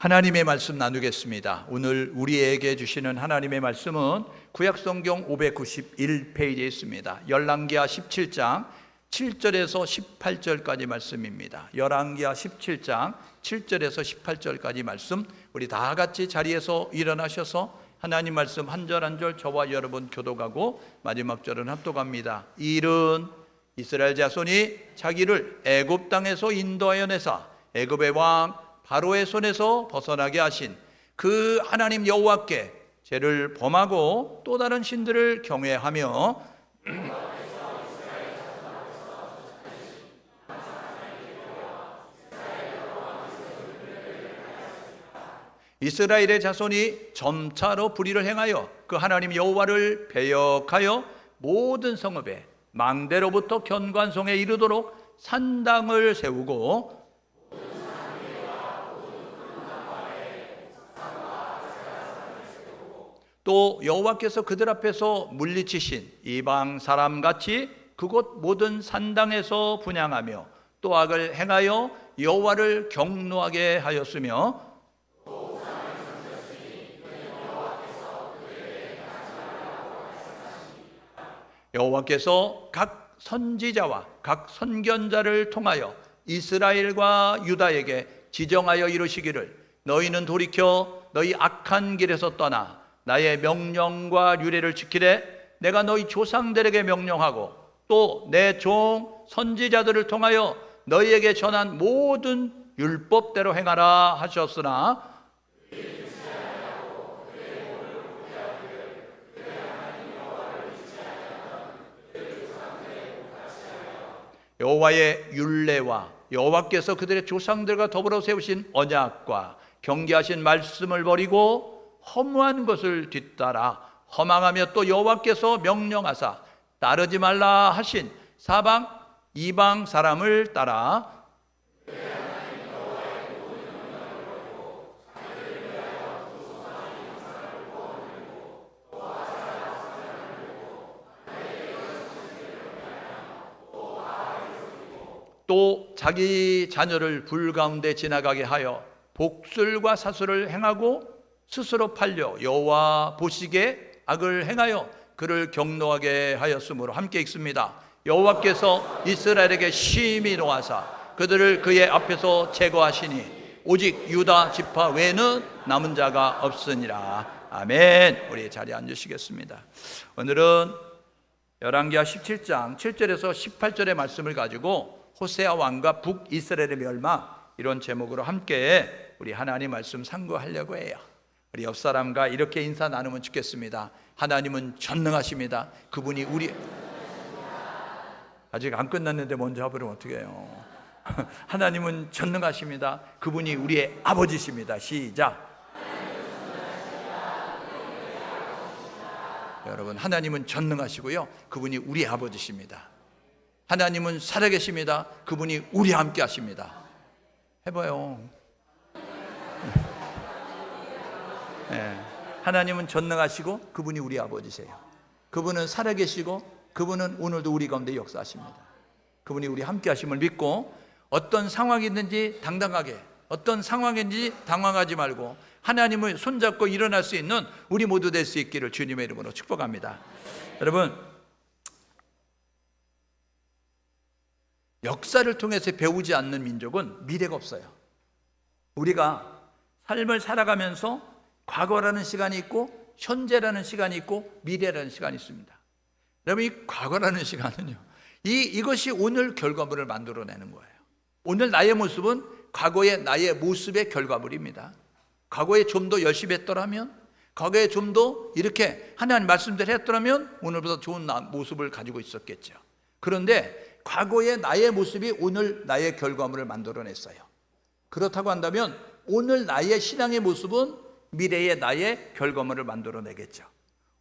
하나님의 말씀 나누겠습니다. 오늘 우리에게 주시는 하나님의 말씀은 구약성경 591페이지에 있습니다. 열왕기하 17장 7절에서 18절까지 말씀입니다. 열왕기하 17장 7절에서 18절까지 말씀, 우리 다 같이 자리에서 일어나셔서 하나님 말씀 한 절 한 절 저와 여러분 교독하고 마지막 절은 합독합니다. 이 일은 이스라엘 자손이 자기를 애굽 땅에서 인도하여 내사 애굽의 왕 바로의 손에서 벗어나게 하신 그 하나님 여호와께 죄를 범하고 또 다른 신들을 경외하며 이스라엘의 자손이 점차로 불의를 행하여 그 하나님 여호와를 배역하여 모든 성읍에 망대로부터 견관송에 이르도록 산당을 세우고 또 여호와께서 그들 앞에서 물리치신 이방 사람같이 그곳 모든 산당에서 분향하며 또 악을 행하여 여호와를 경노하게 하였으며 여호와께서 각 선지자와 각 선견자를 통하여 이스라엘과 유다에게 지정하여 이루시기를 너희는 돌이켜 너희 악한 길에서 떠나 나의 명령과 규례를 지키되 내가 너희 조상들에게 명령하고 또 내 종 선지자들을 통하여 너희에게 전한 모든 율법대로 행하라 하셨으나 여호와의 율례와 여호와께서 그들의 조상들과 더불어 세우신 언약과 경계하신 말씀을 버리고 허무한 것을 뒤따라 허망하며 또 여호와께서 명령하사 따르지 말라 하신 사방 이방 사람을 따라 또 자기 자녀를 불 가운데 지나가게 하여 복술과 사술을 행하고 스스로 팔려 여호와 보시기에 악을 행하여 그를 경노하게 하였으므로 함께 읽습니다. 여호와께서 이스라엘에게 심히 노하사 그들을 그의 앞에서 제거하시니 오직 유다 지파 외에는 남은 자가 없으니라. 아멘. 우리 자리에 앉으시겠습니다. 오늘은 열왕기하 17장 7절에서 18절의 말씀을 가지고 호세아 왕과 북이스라엘의 멸망, 이런 제목으로 함께 우리 하나님 말씀 상고하려고 해요. 우리 옆 사람과 이렇게 인사 나누면 좋겠습니다. 하나님은 전능하십니다. 그분이 우리 아직 안 끝났는데 먼저 해버리면 어떻게 해요? 하나님은 전능하십니다. 그분이 우리의 아버지십니다. 시작. 여러분, 하나님은 전능하시고요, 그분이 우리의 아버지십니다. 하나님은 살아계십니다. 그분이 우리와 함께 하십니다. 해봐요. 네. 하나님은 전능하시고 그분이 우리 아버지세요. 그분은 살아계시고 그분은 오늘도 우리 가운데 역사하십니다. 그분이 우리 함께 하심을 믿고 어떤 상황이든지 당당하게, 어떤 상황인지 당황하지 말고 하나님을 손잡고 일어날 수 있는 우리 모두 될 수 있기를 주님의 이름으로 축복합니다. 여러분, 역사를 통해서 배우지 않는 민족은 미래가 없어요. 우리가 삶을 살아가면서 과거라는 시간이 있고 현재라는 시간이 있고 미래라는 시간이 있습니다. 여러분, 이 과거라는 시간은요, 이것이 오늘 결과물을 만들어내는 거예요. 오늘 나의 모습은 과거의 나의 모습의 결과물입니다. 과거에 좀 더 열심히 했더라면, 과거에 좀 더 이렇게 하나님 말씀대로 했더라면 오늘보다 좋은 모습을 가지고 있었겠죠. 그런데 과거의 나의 모습이 오늘 나의 결과물을 만들어냈어요. 그렇다고 한다면 오늘 나의 신앙의 모습은 미래의 나의 결과물을 만들어내겠죠.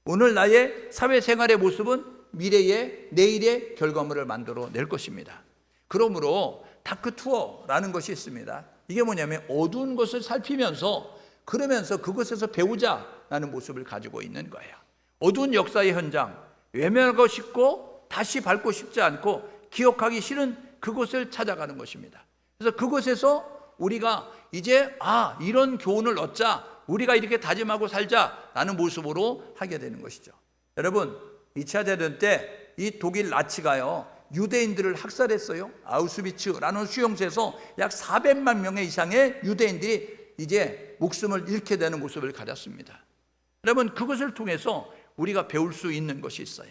오늘 나의 사회생활의 모습은 미래의 내일의 결과물을 만들어낼 것입니다. 그러므로 다크투어라는 것이 있습니다. 이게 뭐냐면 어두운 것을 살피면서 그러면서 그것에서 배우자라는 모습을 가지고 있는 거예요. 어두운 역사의 현장, 외면하고 싶고 다시 밟고 싶지 않고 기억하기 싫은 그곳을 찾아가는 것입니다. 그래서 그곳에서 우리가 이제 이런 교훈을 얻자, 우리가 이렇게 다짐하고 살자라는 모습으로 하게 되는 것이죠. 여러분, 2차 대전 때 이 독일 나치가요, 유대인들을 학살했어요. 아우슈비츠라는 수용소에서 약 400만 명의 이상의 유대인들이 이제 목숨을 잃게 되는 모습을 가졌습니다. 여러분, 그것을 통해서 우리가 배울 수 있는 것이 있어요.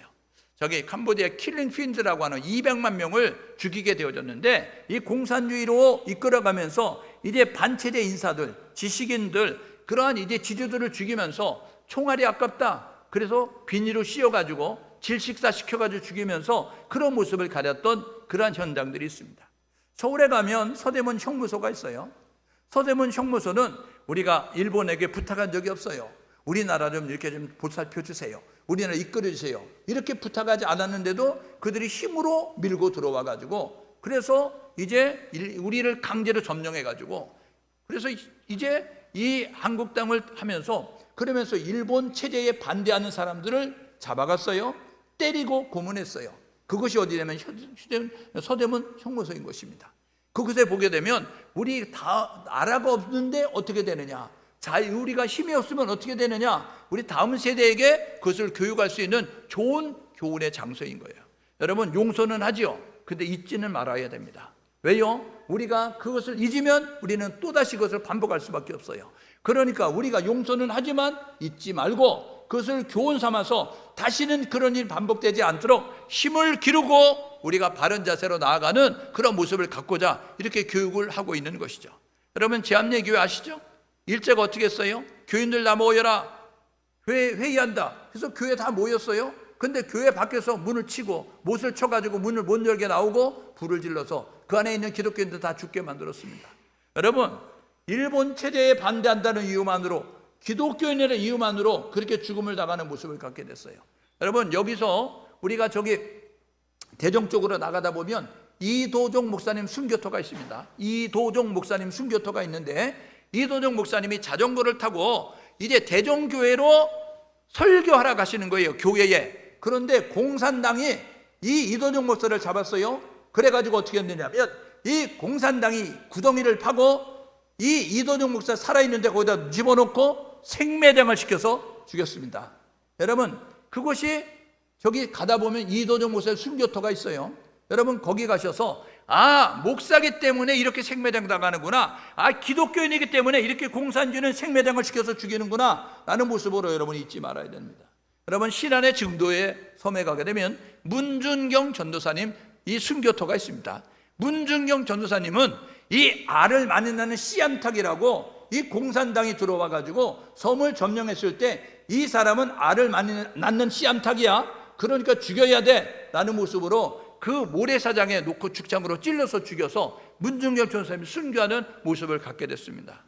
저기 캄보디아 킬링 필드라고 하는 200만 명을 죽이게 되어졌는데, 이 공산주의로 이끌어가면서 이제 반체제 인사들, 지식인들, 그러한 이제 지주들을 죽이면서 총알이 아깝다, 그래서 비닐로 씌워가지고 질식사 시켜가지고 죽이면서 그런 모습을 가렸던 그러한 현장들이 있습니다. 서울에 가면 서대문 형무소가 있어요. 서대문 형무소는 우리가 일본에게 부탁한 적이 없어요. 우리나라 좀 이렇게 좀 보살펴 주세요, 우리나라 이끌어 주세요, 이렇게 부탁하지 않았는데도 그들이 힘으로 밀고 들어와 가지고, 그래서 이제 우리를 강제로 점령해 가지고, 그래서 이제 이 한국 땅을 하면서, 그러면서 일본 체제에 반대하는 사람들을 잡아갔어요. 때리고 고문했어요. 그것이 어디냐면 서대문 형무소인 것입니다. 그곳에 보게 되면 우리 다 나라가 없는데 어떻게 되느냐, 우리가 힘이 없으면 어떻게 되느냐, 우리 다음 세대에게 그것을 교육할 수 있는 좋은 교훈의 장소인 거예요. 여러분, 용서는 하지요. 근데 잊지는 말아야 됩니다. 왜요? 우리가 그것을 잊으면 우리는 또다시 그것을 반복할 수밖에 없어요. 그러니까 우리가 용서는 하지만 잊지 말고 그것을 교훈 삼아서 다시는 그런 일이 반복되지 않도록 힘을 기르고 우리가 바른 자세로 나아가는 그런 모습을 갖고자 이렇게 교육을 하고 있는 것이죠. 여러분, 제암예교회 아시죠? 일제가 어떻게 했어요? 교인들 다 모여라, 회의한다. 그래서 교회 다 모였어요. 근데 교회 밖에서 문을 치고 못을 쳐가지고 문을 못 열게 나오고 불을 질러서 그 안에 있는 기독교인들 다 죽게 만들었습니다. 여러분, 일본 체제에 반대한다는 이유만으로, 기독교인의 이유만으로 그렇게 죽음을 당하는 모습을 갖게 됐어요. 여러분, 여기서 우리가 저기 대종 쪽으로 나가다 보면 이도종 목사님 순교토가 있습니다. 이도종 목사님 순교토가 있는데, 이도종 목사님이 자전거를 타고 이제 대종교회로 설교하러 가시는 거예요, 교회에. 그런데 공산당이 이 이도종 목사를 잡았어요. 그래가지고 어떻게 했느냐면, 이 공산당이 구덩이를 파고 이 이도종 목사 살아있는데 거기다 집어넣고 생매장을 시켜서 죽였습니다. 여러분, 그것이 저기 가다 보면 이도종 목사의 순교토가 있어요. 여러분, 거기 가셔서 목사기 때문에 이렇게 생매장 당하는구나, 기독교인이기 때문에 이렇게 공산주의는 생매장을 시켜서 죽이는구나 라는 모습으로 여러분 잊지 말아야 됩니다. 여러분, 신안의 증도에 섬에 가게 되면 문준경 전도사님, 이 순교토가 있습니다. 문준경 전도사님은 이 알을 많이 낳는 씨암탉이라고, 이 공산당이 들어와 가지고 섬을 점령했을 때 이 사람은 알을 많이 낳는 씨암탉이야, 그러니까 죽여야 돼 라는 모습으로 그 모래사장에 놓고 죽창으로 찔러서 죽여서 문준경 전도사님이 순교하는 모습을 갖게 됐습니다.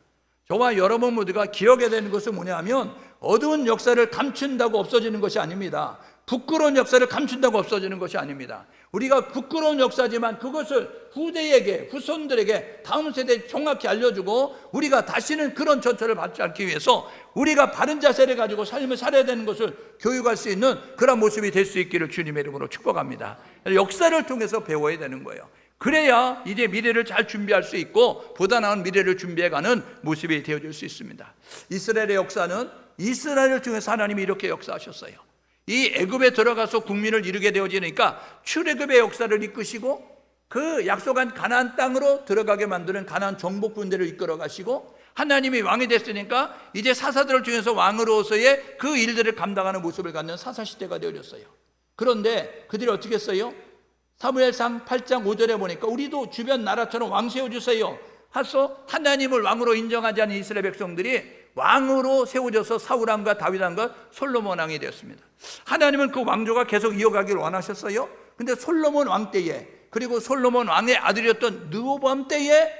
저와 여러분 모두가 기억해야 되는 것은 뭐냐면, 어두운 역사를 감춘다고 없어지는 것이 아닙니다. 부끄러운 역사를 감춘다고 없어지는 것이 아닙니다. 우리가 부끄러운 역사지만 그것을 후대에게, 후손들에게, 다음 세대에 정확히 알려주고 우리가 다시는 그런 전철을 받지 않기 위해서 우리가 바른 자세를 가지고 삶을 살아야 되는 것을 교육할 수 있는 그런 모습이 될 수 있기를 주님의 이름으로 축복합니다. 역사를 통해서 배워야 되는 거예요. 그래야 이제 미래를 잘 준비할 수 있고 보다 나은 미래를 준비해가는 모습이 되어질 수 있습니다. 이스라엘의 역사는 이스라엘을 통해서 하나님이 이렇게 역사하셨어요. 이 애굽에 들어가서 국민을 이루게 되어지니까 출애굽의 역사를 이끄시고 그 약속한 가나안 땅으로 들어가게 만드는 가나안 정복 군대를 이끌어 가시고, 하나님이 왕이 됐으니까 이제 사사들을 통해서 왕으로서의 그 일들을 감당하는 모습을 갖는 사사시대가 되어졌어요. 그런데 그들이 어떻게 했어요? 사무엘상 8장 5절에 보니까 우리도 주변 나라처럼 왕 세워주세요 하서 하나님을 왕으로 인정하지 않은 이스라엘 백성들이 왕으로 세워져서 사울왕과 다윗왕과 솔로몬 왕이 되었습니다. 하나님은 그 왕조가 계속 이어가기를 원하셨어요. 근데 솔로몬 왕 때에, 그리고 솔로몬 왕의 아들이었던 르호보암 때에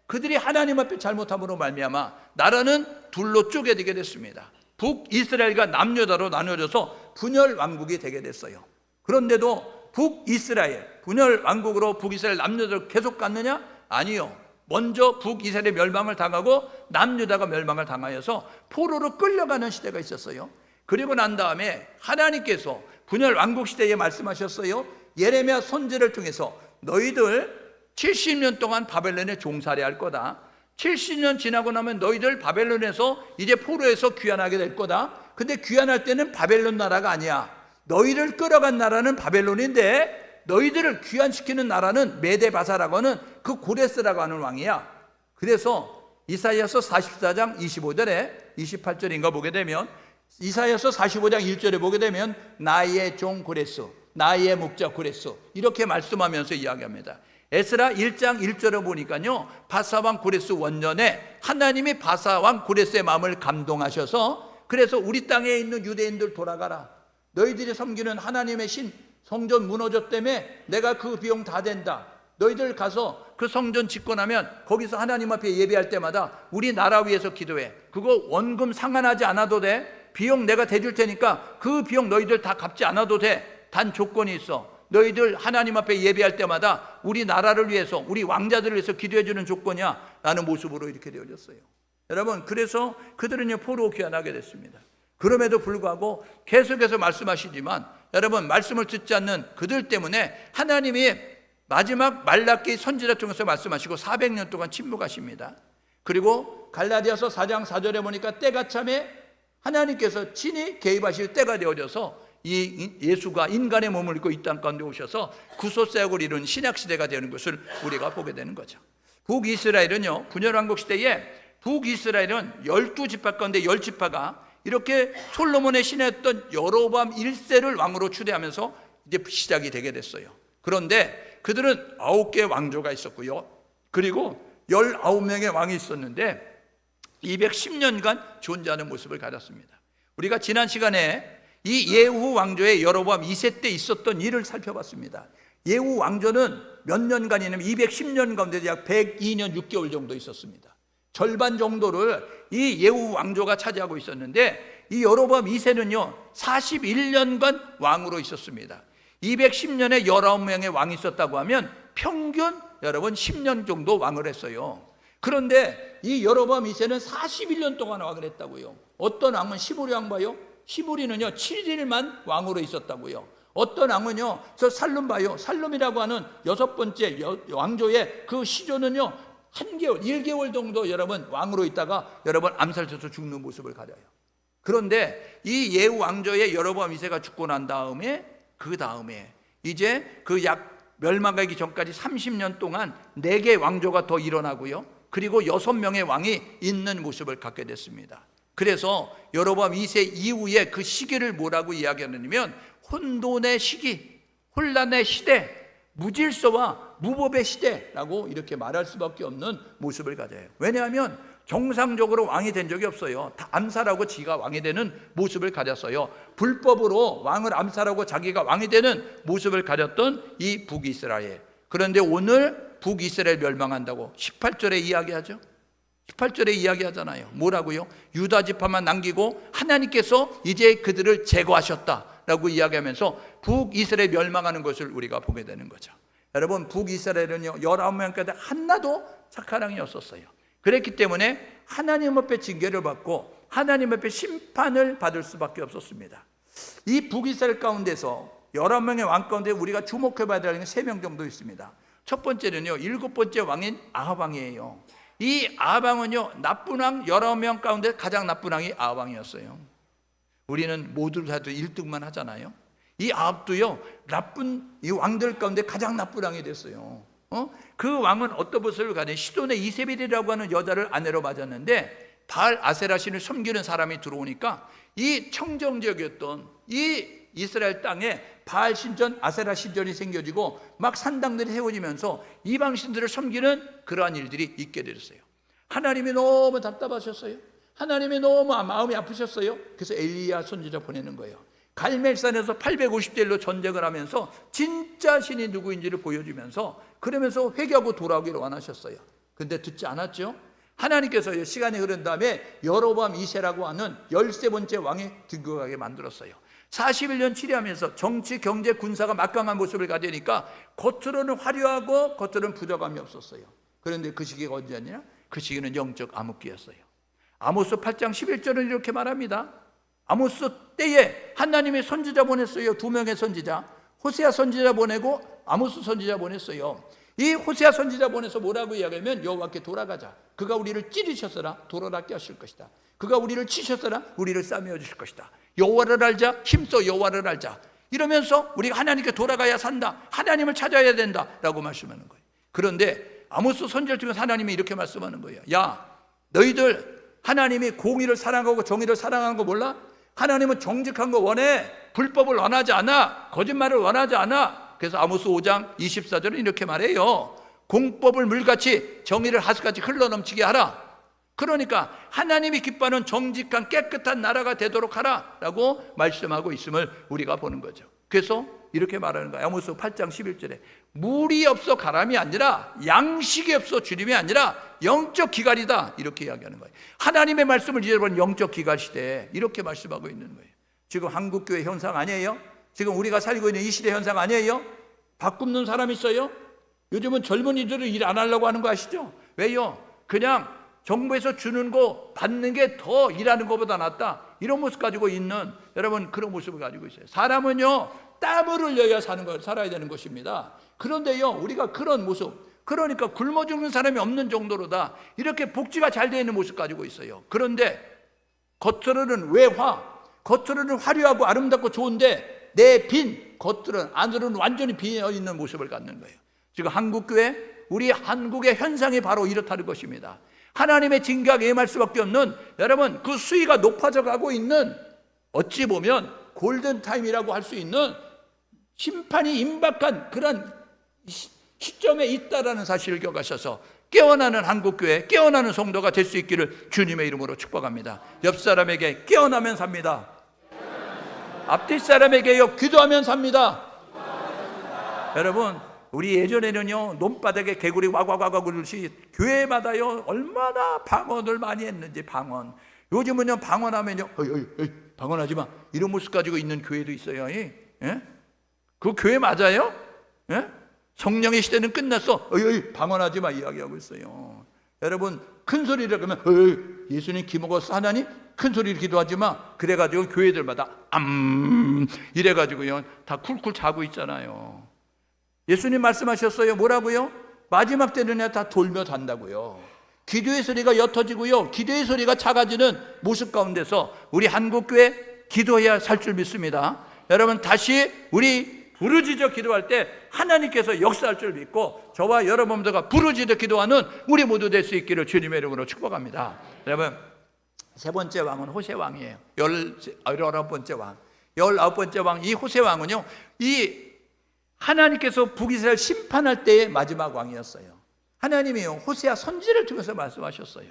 그들이 하나님 앞에 잘못함으로 말미암아 나라는 둘로 쪼개지게 됐습니다. 북이스라엘과 남유다로 나눠져서 분열 왕국이 되게 됐어요. 그런데도 북이스라엘, 분열 왕국으로 북이스라엘 남유다로 계속 갔느냐? 아니요. 먼저 북이스라엘의 멸망을 당하고 남유다가 멸망을 당하여서 포로로 끌려가는 시대가 있었어요. 그리고 난 다음에 하나님께서 분열 왕국 시대에 말씀하셨어요. 예레미야 선지자를 통해서 너희들 70년 동안 바벨론에 종살이 할 거다. 70년 지나고 나면 너희들 바벨론에서 이제 포로에서 귀환하게 될 거다. 근데 귀환할 때는 바벨론 나라가 아니야. 너희를 끌어간 나라는 바벨론인데 너희들을 귀환시키는 나라는 메데바사라고 하는 그 고레스라고 하는 왕이야. 그래서 이사야서 44장 25절에 28절인가 보게 되면, 이사야서 45장 1절에 보게 되면 나의 종 고레스, 나의 목자 고레스 이렇게 말씀하면서 이야기합니다. 에스라 1장 1절에 보니까요, 바사왕 고레스 원년에 하나님이 바사왕 고레스의 마음을 감동하셔서, 그래서 우리 땅에 있는 유대인들 돌아가라, 너희들이 섬기는 하나님의 신 성전 무너졌다며 내가 그 비용 다 된다, 너희들 가서 그 성전 짓고 나면 거기서 하나님 앞에 예배할 때마다 우리 나라 위해서 기도해. 그거 원금 상환하지 않아도 돼. 비용 내가 대줄 테니까 그 비용 너희들 다 갚지 않아도 돼. 단 조건이 있어. 너희들 하나님 앞에 예배할 때마다 우리 나라를 위해서, 우리 왕자들을 위해서 기도해 주는 조건이야 라는 모습으로 이렇게 되어졌어요. 여러분, 그래서 그들은 포로 귀환하게 됐습니다. 그럼에도 불구하고 계속해서 말씀하시지만, 여러분, 말씀을 듣지 않는 그들 때문에 하나님이 마지막 말라기 선지자 통해서 말씀하시고 400년 동안 침묵하십니다. 그리고 갈라디아서 4장 4절에 보니까 때가 참에 하나님께서 친히 개입하실 때가 되어져서 이 예수가 인간의 몸을 입고 이 땅 가운데 오셔서 구속사역을 이룬 신약시대가 되는 것을 우리가 보게 되는 거죠. 북이스라엘은요, 분열왕국 시대에 북이스라엘은 12지파 가운데 10지파가 이렇게 솔로몬의 신했던 여로보암 1세를 왕으로 추대하면서 이제 시작이 되게 됐어요. 그런데 그들은 9개의 왕조가 있었고요, 그리고 19명의 왕이 있었는데 210년간 존재하는 모습을 가졌습니다. 우리가 지난 시간에 이 예후 왕조의 여로보암 2세 때 있었던 일을 살펴봤습니다. 예후 왕조는 몇 년간이냐면 210년 가운데 약 102년 6개월 정도 있었습니다. 절반 정도를 이 예후 왕조가 차지하고 있었는데, 이 여로보암 2세는요 41년간 왕으로 있었습니다. 210년에 19명의 왕이 있었다고 하면 평균 여러분 10년 정도 왕을 했어요. 그런데 이 여로보암 2세는 41년 동안 왕을 했다고요. 어떤 왕은 시므리 왕 봐요. 시므리는요 7일만 왕으로 있었다고요. 어떤 왕은요, 저 살룸 봐요. 살룸이라고 하는 6번째 왕조의 그 시조는요 1개월 정도 여러분 왕으로 있다가 여러분 암살돼서 죽는 모습을 가져요. 그런데 이 예후 왕조의 여로보암 2세가 죽고 난 다음에, 그 다음에 이제 그 약 멸망하기 전까지 30년 동안 4개의 왕조가 더 일어나고요, 그리고 6명의 왕이 있는 모습을 갖게 됐습니다. 그래서 여로보암 2세 이후에 그 시기를 뭐라고 이야기하느냐면 혼돈의 시기, 혼란의 시대, 무질서와 무법의 시대라고 이렇게 말할 수밖에 없는 모습을 가져요. 왜냐하면 정상적으로 왕이 된 적이 없어요. 다 암살하고 지가 왕이 되는 모습을 가졌어요. 불법으로 왕을 암살하고 자기가 왕이 되는 모습을 가졌던 이 북이스라엘. 그런데 오늘 북이스라엘 멸망한다고 18절에 이야기하죠. 18절에 이야기하잖아요. 뭐라고요? 유다 지파만 남기고 하나님께서 이제 그들을 제거하셨다라고 이야기하면서 북이스라엘 멸망하는 것을 우리가 보게 되는 거죠. 여러분, 북이스라엘은요 19명까지 하나도 착한 왕이 없었어요. 그랬기 때문에 하나님 앞에 징계를 받고 하나님 앞에 심판을 받을 수밖에 없었습니다. 이 북이스라엘 가운데서 11명의 왕 가운데 우리가 주목해 봐야 될 3명 정도 있습니다. 첫 번째는요 7번째 왕인 아합 왕이에요. 이 아합 왕은요 나쁜 왕 19명 가운데 가장 나쁜 왕이 아합 왕이었어요. 우리는 모두 다 1등만 하잖아요. 이 아합도요 나쁜 이 왕들 가운데 가장 나쁜 왕이 됐어요. 그 왕은 어떤 모습을 가냐, 시돈의 이세벨이라고 하는 여자를 아내로 맞았는데 바알 아세라 신을 섬기는 사람이 들어오니까 이 청정지역이었던 이 이스라엘 땅에 바알 신전, 아세라 신전이 생겨지고 막 산당들이 세워지면서 이방 신들을 섬기는 그러한 일들이 있게 되었어요. 하나님이 너무 답답하셨어요. 하나님이 너무 마음이 아프셨어요. 그래서 엘리야 선지자 보내는 거예요. 갈멜산에서 850대1로 전쟁을 하면서 진짜 신이 누구인지를 보여주면서 그러면서 회개하고 돌아오기를 원하셨어요. 근데 듣지 않았죠. 하나님께서 시간이 흐른 다음에 여로보암 2세라고 하는 13번째 왕이 등극하게 만들었어요. 41년 치리하면서 정치, 경제, 군사가 막강한 모습을 가지니까 겉으로는 화려하고 겉으로는 부족함이 없었어요. 그런데 그 시기가 언제였냐? 그 시기는 영적 암흑기였어요. 아모스 8장 11절은 이렇게 말합니다. 아모스 때에 하나님이 선지자 보냈어요. 2명의 선지자, 호세아 선지자 보내고 아모스 선지자 보냈어요. 이 호세아 선지자 보내서 뭐라고 이야기하면 여호와께 돌아가자. 그가 우리를 찌르셨으나 돌아답게 하실 것이다. 그가 우리를 치셨으나 우리를 싸매어 주실 것이다. 여호와를 알자. 힘써 여호와를 알자. 이러면서 우리가 하나님께 돌아가야 산다. 하나님을 찾아야 된다라고 말씀하는 거예요. 그런데 아모스 선지자를 통해서 하나님이 이렇게 말씀하는 거예요. 야, 너희들 하나님이 공의를 사랑하고 정의를 사랑하는 거 몰라? 하나님은 정직한 거 원해. 불법을 원하지 않아. 거짓말을 원하지 않아. 그래서 아모스 5장 24절은 이렇게 말해요. 공법을 물같이 정의를 하수같이 흘러넘치게 하라. 그러니까 하나님이 기뻐하는 정직한 깨끗한 나라가 되도록 하라 라고 말씀하고 있음을 우리가 보는 거죠. 그래서 이렇게 말하는 거예요. 아모스 8장 11절에 물이 없어 가람이 아니라 양식이 없어 주림이 아니라 영적 기갈이다 이렇게 이야기하는 거예요. 하나님의 말씀을 잊어버린 영적 기갈 시대에 이렇게 말씀하고 있는 거예요. 지금 한국교회 현상 아니에요? 지금 우리가 살고 있는 이 시대 현상 아니에요? 밥 굽는 사람 있어요? 요즘은 젊은이들은 일 안 하려고 하는 거 아시죠? 왜요? 그냥 정부에서 주는 거 받는 게 더 일하는 것보다 낫다 이런 모습 가지고 있는 여러분 그런 모습을 가지고 있어요. 사람은요 땀을 흘려야 살아야 되는 것입니다. 그런데요 우리가 그런 모습, 그러니까 굶어 죽는 사람이 없는 정도로다 이렇게 복지가 잘 되어 있는 모습 가지고 있어요. 그런데 겉으로는 외화, 겉으로는 화려하고 아름답고 좋은데 내 빈 겉으로는 안으로는 완전히 비어 있는 모습을 갖는 거예요. 지금 한국교회, 우리 한국의 현상이 바로 이렇다는 것입니다. 하나님의 징계가 임할 수밖에 없는 여러분 그 수위가 높아져 가고 있는 어찌 보면 골든타임이라고 할 수 있는 심판이 임박한 그런 시점에 있다라는 사실을 기억하셔서 깨어나는 한국교회, 깨어나는 성도가 될 수 있기를 주님의 이름으로 축복합니다. 옆 사람에게 깨어나면 삽니다. 앞뒤 사람에게요 기도하면 삽니다. 여러분 우리 예전에는요 논바닥에 개구리 와과과과 그러듯이 교회마다요 얼마나 방언을 많이 했는지 방언. 요즘은요 방언하면요 어이 방언하지 마 이런 모습 가지고 있는 교회도 있어요. 예? 그 교회 맞아요? 예? 성령의 시대는 끝났어. 어이 방언하지 마 이야기하고 있어요. 여러분 큰 소리를 그러면 어이 예수님 기 먹었어 하나님 큰 소리로 기도하지 마. 그래가지고 교회들마다 이래가지고요 다 쿨쿨 자고 있잖아요. 예수님 말씀하셨어요. 뭐라고요? 마지막 때는 다 돌며 잔다고요. 기도의 소리가 옅어지고요 기도의 소리가 작아지는 모습 가운데서 우리 한국교회 기도해야 살 줄 믿습니다. 여러분 다시 우리 부르짖어 기도할 때 하나님께서 역사할 줄 믿고 저와 여러분들과 부르짖어 기도하는 우리 모두 될 수 있기를 주님의 이름으로 축복합니다. 여러분 세 번째 왕은 호세 왕이에요. 19번째 왕. 19번째 왕 이 호세 왕은요 이 하나님께서 북이스라엘 심판할 때의 마지막 왕이었어요. 하나님이요 호세아 선지자를 통해서 말씀하셨어요.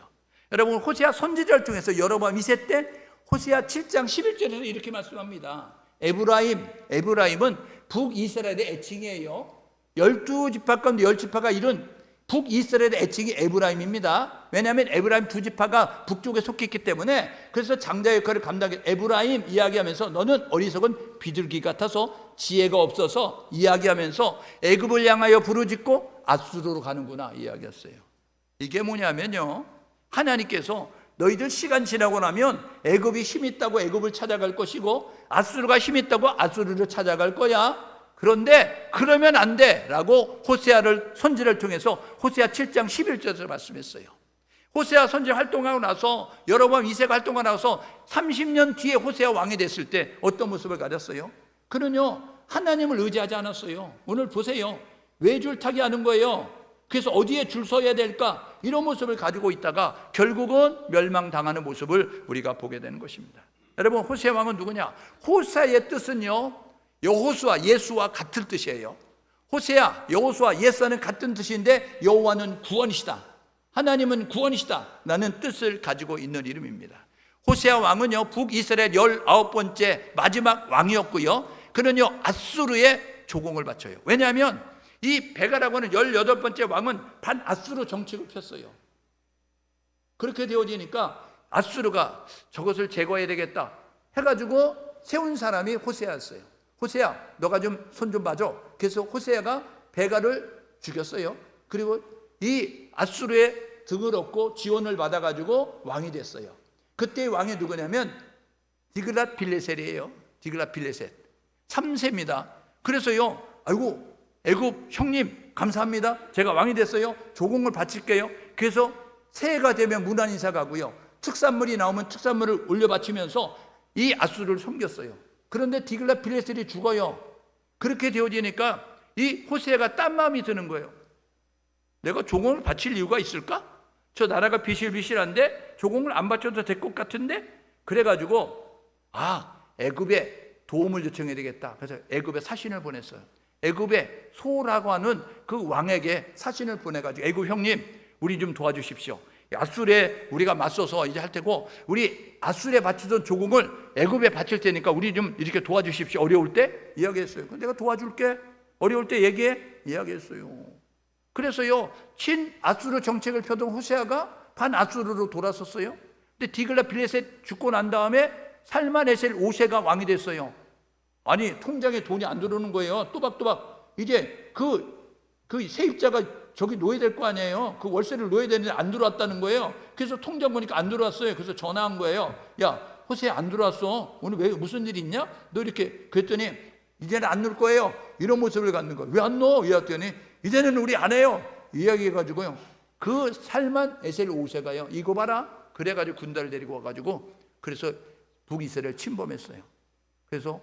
여러분 호세아 선지자를 통해서 여로보암 2세 때 호세아 7장 11절에서 이렇게 말씀합니다. 에브라임은 북이스라엘의 애칭이에요. 12지파 가운데 10지파가 이룬 북이스라엘의 애칭이 에브라임입니다. 왜냐하면 에브라임 두 지파가 북쪽에 속해 있기 때문에 그래서 장자 역할을 감당해 에브라임 이야기하면서 너는 어리석은 비둘기 같아서 지혜가 없어서 이야기하면서 애굽을 향하여 부르짖고 아수르로 가는구나 이야기했어요. 이게 뭐냐면요 하나님께서 너희들 시간 지나고 나면 애굽이 힘 있다고 애굽을 찾아갈 것이고 아수르가 힘 있다고 아수르를 찾아갈 거야. 그런데 그러면 안 돼 라고 호세아를 선지를 통해서 호세아 7장 11절에서 말씀했어요. 호세아 선지 활동하고 나서 여로보암 2세가 활동하고 나서 30년 뒤에 호세아 왕이 됐을 때 어떤 모습을 가졌어요? 그는요 하나님을 의지하지 않았어요. 오늘 보세요. 외줄타기 하는 거예요. 그래서 어디에 줄 서야 될까? 이런 모습을 가지고 있다가 결국은 멸망당하는 모습을 우리가 보게 되는 것입니다. 여러분 호세아 왕은 누구냐? 호세아의 뜻은요 여호수아 예수와 같은 뜻이에요. 호세아 여호수아 예수와는 같은 뜻인데 여호와는 구원이시다, 하나님은 구원이시다 라는 뜻을 가지고 있는 이름입니다. 호세아 왕은요 북이스라엘 19번째 마지막 왕이었고요 그는요 아수르의 조공을 바쳐요. 왜냐하면 이 베가라고 하는 18번째 왕은 반아수르 정책을 폈어요. 그렇게 되어지니까 아수르가 저것을 제거해야 되겠다 해가지고 세운 사람이 호세아였어요. 호세아 너가 좀 손 좀 봐줘. 그래서 호세아가 베가를 죽였어요. 그리고 이 아수르의 등을 얻고 지원을 받아가지고 왕이 됐어요. 그때의 왕이 누구냐면 디글랏 빌레셋이에요. 디글랏 빌레셋 3세입니다. 그래서요 아이고 애굽 형님 감사합니다. 제가 왕이 됐어요. 조공을 바칠게요. 그래서 새해가 되면 문안 인사 가고요. 특산물이 나오면 특산물을 올려 바치면서 이 앗수르를 섬겼어요. 그런데 디글랏 빌레셀이 죽어요. 그렇게 되어지니까 이 호세아가 딴 마음이 드는 거예요. 내가 조공을 바칠 이유가 있을까? 저 나라가 비실비실한데 조공을 안 바쳐도 될 것 같은데? 그래가지고 애굽에 도움을 요청해야 되겠다. 그래서 애굽에 사신을 보냈어요. 애굽에 소라고 하는 그 왕에게 사신을 보내가지고 애굽 형님 우리 좀 도와주십시오. 앗술에 우리가 맞서서 이제 할 테고 우리 앗술에 바치던 조공을 애굽에 바칠 테니까 우리 좀 이렇게 도와주십시오. 어려울 때 이야기했어요. 내가 도와줄게. 어려울 때 얘기해. 이야기했어요. 그래서요 친 앗수르 정책을 펴던 호세아가 반 앗수르로 돌아섰어요. 근데 디글랏 빌레셋 죽고 난 다음에 살만에셀 5세가 왕이 됐어요. 아니 통장에 돈이 안 들어오는 거예요. 또박또박 이제 그 세입자가 저기 놓여야 될 거 아니에요. 그 월세를 놓여야 되는데 안 들어왔다는 거예요. 그래서 통장 보니까 안 들어왔어요. 그래서 전화한 거예요. 야 호세 안 들어왔어. 오늘 왜 무슨 일 있냐? 너 이렇게 그랬더니 이제는 안 넣을 거예요. 이런 모습을 갖는 거예요. 왜 안 넣어? 이랬더니 이제는 우리 안 해요. 이야기해가지고요. 그 살만 에셀 5세가요. 이거 봐라. 그래가지고 군대를 데리고 와가지고 그래서 북이스라엘 침범했어요. 그래서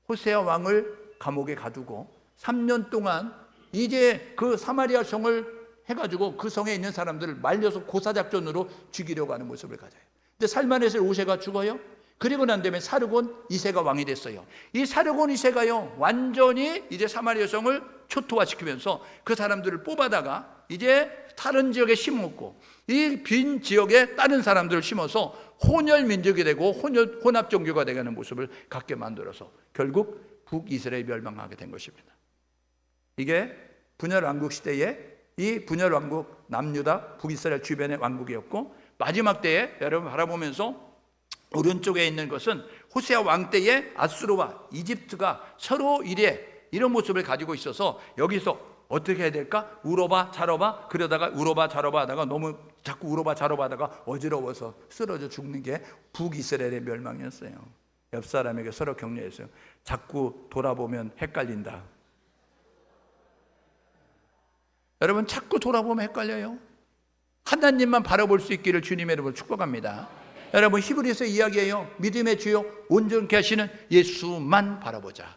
호세아 왕을 감옥에 가두고 3년 동안 이제 그 사마리아 성을 해가지고 그 성에 있는 사람들을 말려서 고사작전으로 죽이려고 하는 모습을 가져요. 근데 살만에셀 5세가 죽어요. 그리고 난 다음에 사르곤 2세가 왕이 됐어요. 이 사르곤 2세가요 완전히 이제 사마리아 성을 초토화시키면서 그 사람들을 뽑아다가 이제 다른 지역에 심었고 이 빈 지역에 다른 사람들을 심어서 혼혈 민족이 되고 혼합 종교가 되게 하는 모습을 갖게 만들어서 결국 북이스라엘이 멸망하게 된 것입니다. 이게 분열 왕국 시대에 이 분열 왕국 남유다 북이스라엘 주변의 왕국이었고 마지막 때에 여러분 바라보면서 오른쪽에 있는 것은 호세아 왕 때의 아수르와 이집트가 서로 이런 모습을 가지고 있어서 여기서 어떻게 해야 될까? 우러봐 자러봐 그러다가 우러봐 자러봐 하다가 너무 자꾸 우러봐 자러봐 하다가 어지러워서 쓰러져 죽는 게 북이스라엘의 멸망이었어요. 옆 사람에게 서로 격려했어요. 자꾸 돌아보면 헷갈린다. 여러분 자꾸 돌아보면 헷갈려요. 하나님만 바라볼 수 있기를 주님의 이름으로 축복합니다. 여러분 히브리서 이야기해요. 믿음의 주요 온전케 하시는 예수만 바라보자.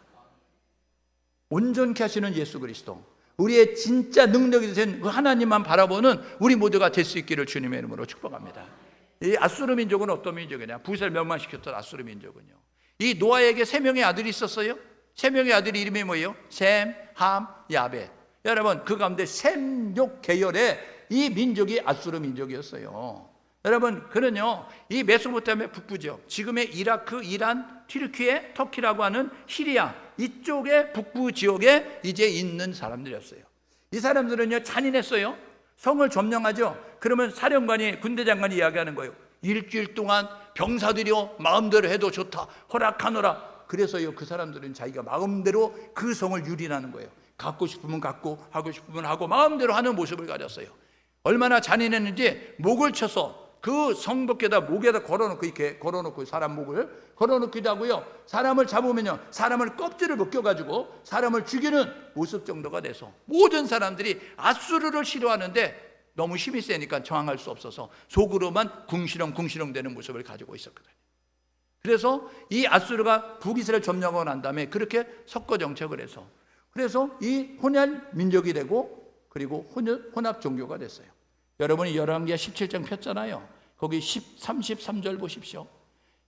온전케 하시는 예수 그리스도, 우리의 진짜 능력이 된 그 하나님만 바라보는 우리 모두가 될 수 있기를 주님의 이름으로 축복합니다. 이 아수르 민족은 어떤 민족이냐? 북이스라엘 멸망시켰던 아수르 민족은요, 이 노아에게 3명의 아들이 있었어요. 3명의 아들이 이름이 뭐예요? 셈, 함, 야벳. 여러분 그 가운데 셈족 계열의 이 민족이 아수르 민족이었어요. 여러분 그는요 이 메소포타미아 북부 지역, 지금의 이라크, 이란, 튀르키예, 터키라고 하는 시리아 이쪽의 북부 지역에 이제 있는 사람들이었어요. 이 사람들은요 잔인했어요. 성을 점령하죠. 그러면 사령관이, 군대 장관이 이야기하는 거예요. 일주일 동안 병사들이요 마음대로 해도 좋다 허락하노라. 그래서요 그 사람들은 자기가 마음대로 그 성을 유린하는 거예요. 갖고 싶으면 갖고 하고 싶으면 하고 마음대로 하는 모습을 가졌어요. 얼마나 잔인했는지 목을 쳐서 그 성벽에다 목에다 걸어놓고 이렇게 걸어놓고 사람 목을 걸어놓기도 하고요. 사람을 잡으면요 사람을 껍질을 벗겨가지고 사람을 죽이는 모습 정도가 돼서 모든 사람들이 아수르를 싫어하는데 너무 힘이 세니까 저항할 수 없어서 속으로만 궁시렁궁시렁 되는 모습을 가지고 있었거든요. 그래서 이 아수르가 북이스라엘 점령하고 난 다음에 그렇게 섞어 정책을 해서 그래서 이 혼혈 민족이 되고 그리고 혼합 종교가 됐어요. 여러분이 열왕기하 17장 폈잖아요. 거기 33절 보십시오.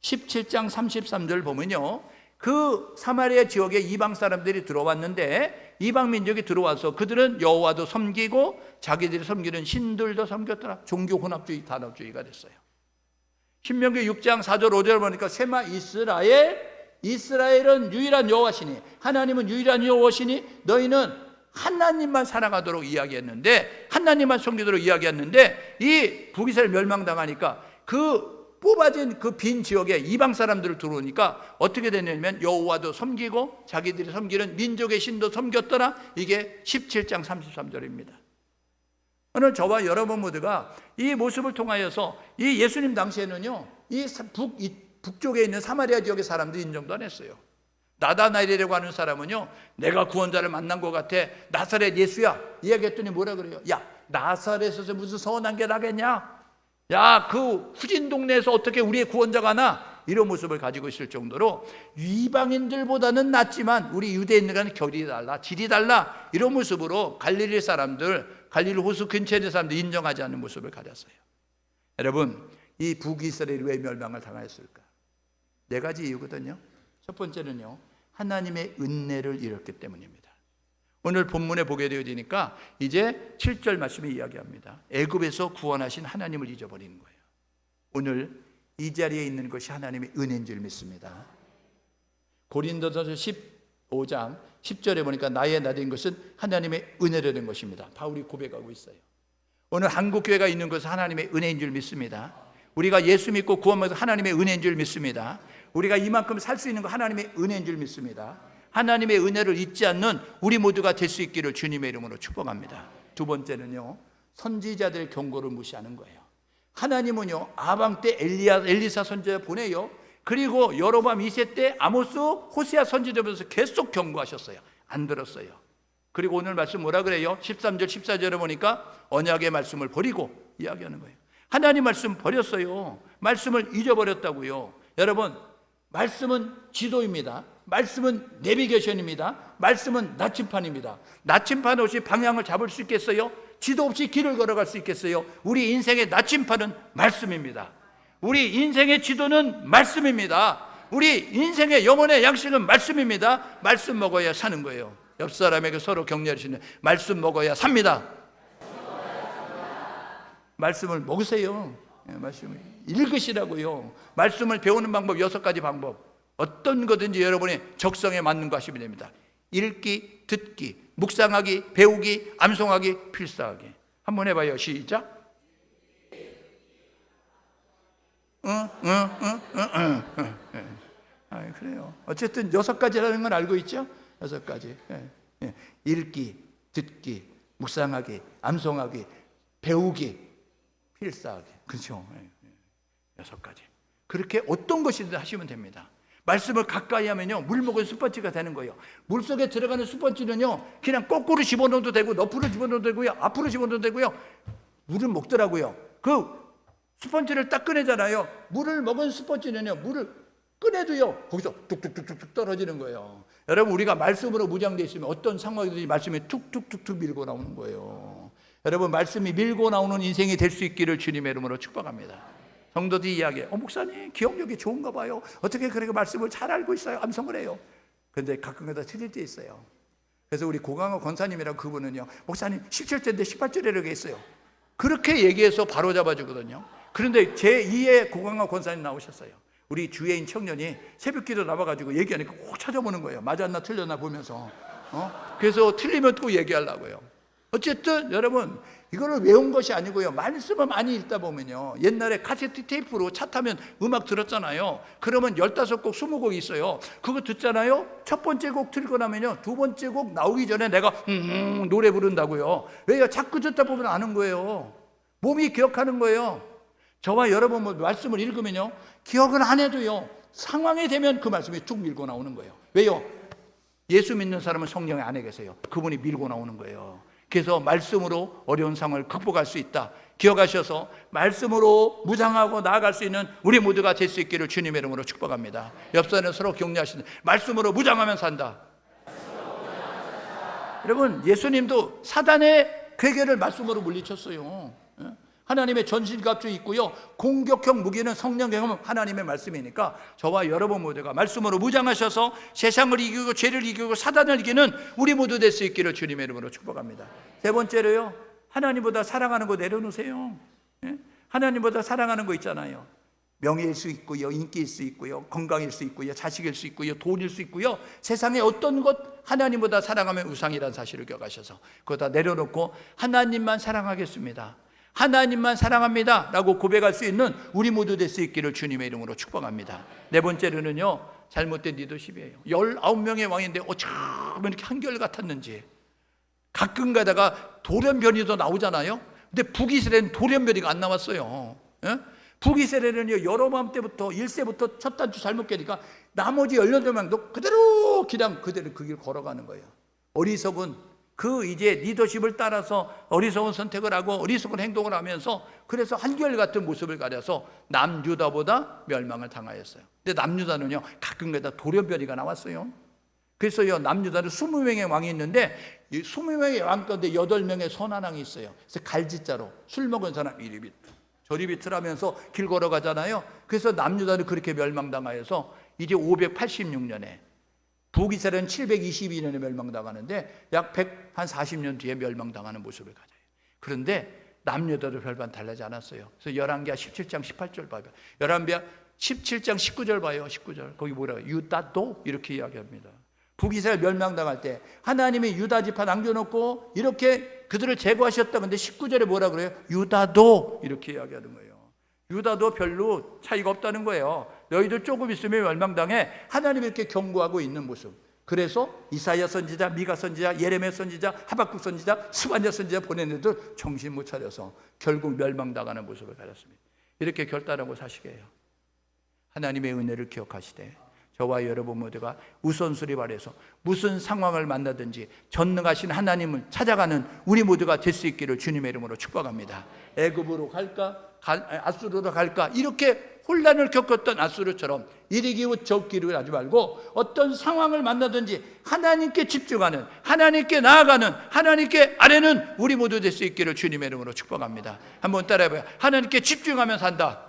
17장 33절 보면요, 그 사마리아 지역에 이방 사람들이 들어왔는데 이방 민족이 들어와서 그들은 여호와도 섬기고 자기들이 섬기는 신들도 섬겼더라. 종교 혼합주의, 단합주의가 됐어요. 신명기 6장 4절 5절 보니까 세마 이스라엘은 유일한 여호와시니, 하나님은 유일한 여호와시니 너희는 하나님만 사랑하도록 이야기했는데, 하나님만 섬기도록 이야기했는데, 이 북이스라엘 멸망당하니까 그 뽑아진 그 빈 지역에 이방 사람들을 들어오니까 어떻게 됐냐면 여호와도 섬기고 자기들이 섬기는 민족의 신도 섬겼더라. 이게 17장 33절입니다. 오늘 저와 여러분 모두가 이 모습을 통하여서 이 예수님 당시에는요 이 북쪽에 있는 사마리아 지역의 사람들이 인정도 안 했어요. 나다나엘이라고 하는 사람은요, 내가 구원자를 만난 것 같아, 나사렛 예수야 이야기했더니 뭐라 그래요? 야, 나사렛에서 무슨 선한 게 나겠냐? 야, 그 후진 동네에서 어떻게 우리의 구원자가 나? 이런 모습을 가지고 있을 정도로 이방인들보다는 낫지만 우리 유대인들과는 결이 달라, 질이 달라, 이런 모습으로 갈릴리 사람들, 갈릴리 호수 근처에 있는 사람들 인정하지 않는 모습을 가졌어요. 여러분, 이 북이스라엘이 왜 멸망을 당하였을까? 네 가지 이유거든요. 첫 번째는요, 하나님의 은혜를 잃었기 때문입니다. 오늘 본문에 보게 되어지니까 이제 7절 말씀이 이야기합니다. 애굽에서 구원하신 하나님을 잊어버리는 거예요. 오늘 이 자리에 있는 것이 하나님의 은혜인 줄 믿습니다. 고린도전서 15장 10절에 보니까 나의 나된 것은 하나님의 은혜라는 것입니다. 바울이 고백하고 있어요. 오늘 한국교회가 있는 것은 하나님의 은혜인 줄 믿습니다. 우리가 예수 믿고 구원받아서 하나님의 은혜인 줄 믿습니다. 우리가 이만큼 살 수 있는 거 하나님의 은혜인 줄 믿습니다. 하나님의 은혜를 잊지 않는 우리 모두가 될 수 있기를 주님의 이름으로 축복합니다. 두 번째는요, 선지자들의 경고를 무시하는 거예요. 하나님은요, 아방 때 엘리사 선지자 보내요. 그리고 여로보암 2세 때 아모스, 호세아 선지자 보면서 계속 경고하셨어요. 안 들었어요. 그리고 오늘 말씀 뭐라 그래요? 13절 14절에 보니까 언약의 말씀을 버리고 이야기하는 거예요. 하나님 말씀 버렸어요. 말씀을 잊어버렸다고요. 여러분, 말씀은 지도입니다. 말씀은 내비게이션입니다. 말씀은 나침판입니다. 나침판 없이 방향을 잡을 수 있겠어요? 지도 없이 길을 걸어갈 수 있겠어요? 우리 인생의 나침판은 말씀입니다. 우리 인생의 지도는 말씀입니다. 우리 인생의 영혼의 양식은 말씀입니다. 말씀 먹어야 사는 거예요. 옆 사람에게 서로 격려하시는, 말씀 먹어야 삽니다. 말씀을 먹으세요. 말씀을 읽으시라고요. 말씀을 배우는 방법 6가지 방법, 어떤 거든지 여러분의 적성에 맞는 거 하시면 됩니다. 읽기, 듣기, 묵상하기, 배우기, 암송하기, 필사하기. 한번 해봐요. 시작. 그래요. 어쨌든 6가지라는 걸 알고 있죠? 6가지. 읽기, 듣기, 묵상하기, 암송하기, 배우기, 필사하기. 그렇죠? 6가지. 그렇게 어떤 것이든 하시면 됩니다. 말씀을 가까이 하면요, 물 먹은 스펀지가 되는 거예요. 물 속에 들어가는 스펀지는요, 그냥 거꾸로 집어넣어도 되고, 옆으로 집어넣어도 되고요, 앞으로 집어넣어도 되고요, 물을 먹더라고요. 그 스펀지를 딱 꺼내잖아요. 물을 먹은 스펀지는요, 물을 꺼내도요, 거기서 뚝뚝뚝뚝 떨어지는 거예요. 여러분, 우리가 말씀으로 무장되어 있으면 어떤 상황이든지 말씀이 툭툭툭툭 밀고 나오는 거예요. 여러분, 말씀이 밀고 나오는 인생이 될 수 있기를 주님의 이름으로 축복합니다. 성도들이 이야기해요. 목사님 기억력이 좋은가 봐요. 어떻게 그렇게 말씀을 잘 알고 있어요? 암송을 해요. 그런데 가끔가다 틀릴 때 있어요. 그래서 우리 고강호 권사님이라고, 그분은요, 목사님 17절인데 18절이라고 했어요. 그렇게 얘기해서 바로 잡아주거든요. 그런데 제2의 고강호 권사님 나오셨어요. 우리 주예인 청년이 새벽기도 나와가지고 얘기하니까 꼭 찾아보는 거예요. 맞았나 틀렸나 보면서. 그래서 틀리면 또 얘기하려고요. 어쨌든 여러분, 이거를 외운 것이 아니고요, 말씀을 많이 읽다 보면요, 옛날에 카세트 테이프로 차 타면 음악 들었잖아요. 그러면 15곡 20곡 있어요. 그거 듣잖아요. 첫 번째 곡 틀고 나면요, 두 번째 곡 나오기 전에 내가 노래 부른다고요. 왜요? 자꾸 듣다 보면 아는 거예요. 몸이 기억하는 거예요. 저와 여러분 말씀을 읽으면요, 기억은 안 해도요, 상황이 되면 그 말씀이 쭉 밀고 나오는 거예요. 왜요? 예수 믿는 사람은 성령 안에 계세요. 그분이 밀고 나오는 거예요. 그래서 말씀으로 어려운 상황을 극복할 수 있다. 기억하셔서 말씀으로 무장하고 나아갈 수 있는 우리 모두가 될 수 있기를 주님의 이름으로 축복합니다. 옆사람은 서로 격려하시는, 말씀으로 무장하면 산다. 여러분, 예수님도 사단의 괴계를 말씀으로 물리쳤어요. 하나님의 전신갑주 있고요, 공격형 무기는 성령 경험, 하나님의 말씀이니까 저와 여러분 모두가 말씀으로 무장하셔서 세상을 이기고 죄를 이기고 사단을 이기는 우리 모두 될 수 있기를 주님의 이름으로 축복합니다. 세 번째로요, 하나님보다 사랑하는 거 내려놓으세요. 하나님보다 사랑하는 거 있잖아요. 명예일 수 있고요, 인기일 수 있고요, 건강일 수 있고요, 자식일 수 있고요, 돈일 수 있고요, 세상에 어떤 것 하나님보다 사랑하면 우상이라는 사실을 기억하셔서 그거 다 내려놓고 하나님만 사랑하겠습니다, 하나님만 사랑합니다 라고 고백할 수 있는 우리 모두 될 수 있기를 주님의 이름으로 축복합니다. 네 번째로는요, 잘못된 리더십이에요. 19명의 왕인데 어쩜 이렇게 한결같았는지. 가끔 가다가 돌연변이도 나오잖아요. 근데 북이스라엘은 돌연변이가 안 나왔어요. 북이스라엘은요, 여로보암 때부터 1세부터 첫 단추 잘못 깨니까 나머지 18명도 그대로 그냥 그대로 그 길 걸어가는 거예요. 어리석은 그 이제 리더십을 따라서 어리석은 선택을 하고 어리석은 행동을 하면서 그래서 한결같은 모습을 가려서 남유다보다 멸망을 당하였어요. 근데 남유다는요, 가끔가다 돌연변이가 나왔어요. 그래서요, 남유다는 20명의 왕이 있는데 이 20명의 왕 가운데 8명의 선한 왕이 있어요. 그래서 갈지자로 술 먹은 사람 이리 저리 비틀하면서 길 걸어가잖아요. 그래서 남유다는 그렇게 멸망당하여서 이제 586년에 북이스라엘은 722년에 멸망당하는데 약 140년 뒤에 멸망당하는 모습을 가져요. 그런데 남유다도 별반 달라지 않았어요. 그래서 열왕기하 17장 18절 봐요. 열왕기하 17장 19절 봐요. 19절 거기 뭐라고 유다도 이렇게 이야기합니다. 북이스라엘 멸망당할 때 하나님이 유다 지파 남겨놓고 이렇게 그들을 제거하셨다. 근데 19절에 뭐라 그래요? 유다도 이렇게 이야기하는 거예요. 유다도 별로 차이가 없다는 거예요. 너희들 조금 있으면 멸망당해. 하나님이 이렇게 경고하고 있는 모습. 그래서 이사야 선지자, 미가 선지자, 예레미야 선지자, 하박국 선지자, 스바냐 선지자 보낸 애들 정신 못 차려서 결국 멸망당하는 모습을 가졌습니다. 이렇게 결단하고 사시게 해요. 하나님의 은혜를 기억하시되 저와 여러분 모두가 우선순위 발해서 무슨 상황을 만나든지 전능하신 하나님을 찾아가는 우리 모두가 될 수 있기를 주님의 이름으로 축복합니다. 애굽으로 갈까? 아수르로 갈까? 이렇게 혼란을 겪었던 아수르처럼 이리 기웃 저 기웃 하지 말고 어떤 상황을 만나든지 하나님께 집중하는, 하나님께 나아가는, 하나님께 아뢰는 우리 모두 될 수 있기를 주님의 이름으로 축복합니다. 한번 따라해봐요. 하나님께 집중하면 산다.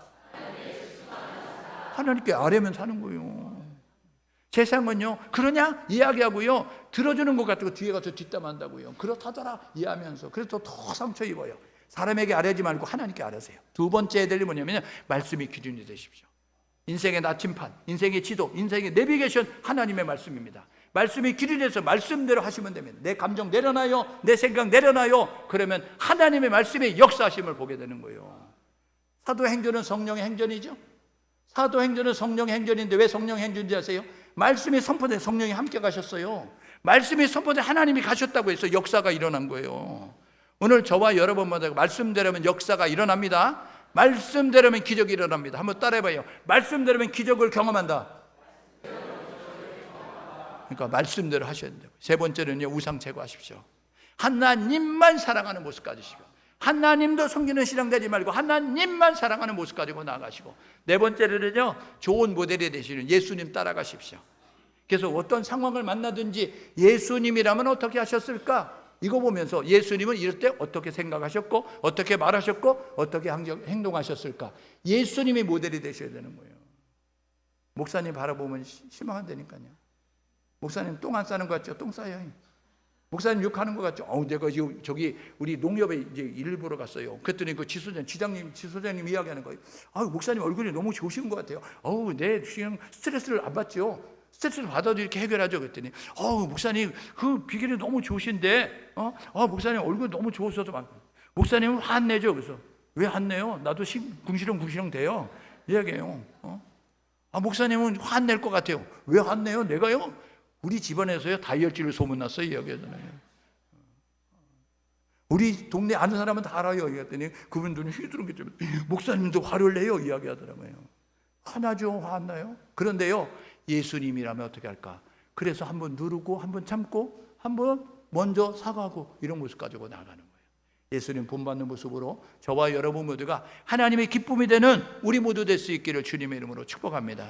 하나님께 아뢰면 사는 거예요. 세상은요, 그러냐? 이야기하고요, 들어주는 것 같고 뒤에 가서 뒷담한다고요. 그렇다더라 이해하면서. 그래서 더 상처 입어요. 사람에게 아뢰지 말고 하나님께 아뢰세요. 두 번째 해야 될 일이 뭐냐면 말씀이 기준이 되십시오. 인생의 나침판, 인생의 지도, 인생의 내비게이션 하나님의 말씀입니다. 말씀이 기준에서 말씀대로 하시면 됩니다. 내 감정 내려놔요, 내 생각 내려놔요. 그러면 하나님의 말씀의 역사하심을 보게 되는 거예요. 사도행전은 성령의 행전이죠. 사도행전은 성령의 행전인데 왜 성령의 행전인지 아세요? 말씀이 선포돼 성령이 함께 가셨어요. 말씀이 선포돼 하나님이 가셨다고 해서 역사가 일어난 거예요. 오늘 저와 여러분마다 말씀대로면 역사가 일어납니다. 말씀대로면 기적이 일어납니다. 한번 따라해봐요. 말씀대로면 기적을 경험한다. 그러니까 말씀대로 하셔야 된다고. 세 번째는요, 우상 제거하십시오. 하나님만 사랑하는 모습 가지시고, 하나님도 섬기는 신앙 되지 말고 하나님만 사랑하는 모습 가지고 나아가시고, 네 번째는요, 좋은 모델이 되시는 예수님 따라가십시오. 그래서 어떤 상황을 만나든지 예수님이라면 어떻게 하셨을까? 이거 보면서 예수님은 이럴 때 어떻게 생각하셨고 어떻게 말하셨고 어떻게 행동하셨을까? 예수님이 모델이 되셔야 되는 거예요. 목사님 바라보면 실망한다니까요. 목사님 똥 안 싸는 것 같죠? 똥 싸요. 목사님 욕하는 것 같죠? 내가 지금 저기 우리 농협에 이제 일 보러 갔어요. 그랬더니 그 지소장님 이야기하는 거예요. 목사님 얼굴이 너무 좋으신 것 같아요. 내 그냥 스트레스를 안 받죠. 스트레스를 받아도 이렇게 해결하죠. 그랬더니 목사님 그 비결이 너무 좋으신데 목사님 얼굴 너무 좋으셔서 목사님은 화 안 내죠. 그래서 왜 안 내요? 나도 궁시렁 돼요. 이야기해요. 목사님은 화 안 낼 것 같아요. 왜 안 내요? 내가요? 우리 집안에서요 다이어트를 소문났어요. 이야기하잖아요. 우리 동네 아는 사람은 다 알아요. 이랬더니 그분들은 휘두르게 목사님도 화를 내요. 이야기하더라고요. 화나죠? 화 안 나요? 그런데요, 예수님이라면 어떻게 할까? 그래서 한번 누르고 한번 참고 한번 먼저 사과하고 이런 모습 가지고 나가는 거예요. 예수님 본받는 모습으로 저와 여러분 모두가 하나님의 기쁨이 되는 우리 모두 될 수 있기를 주님의 이름으로 축복합니다.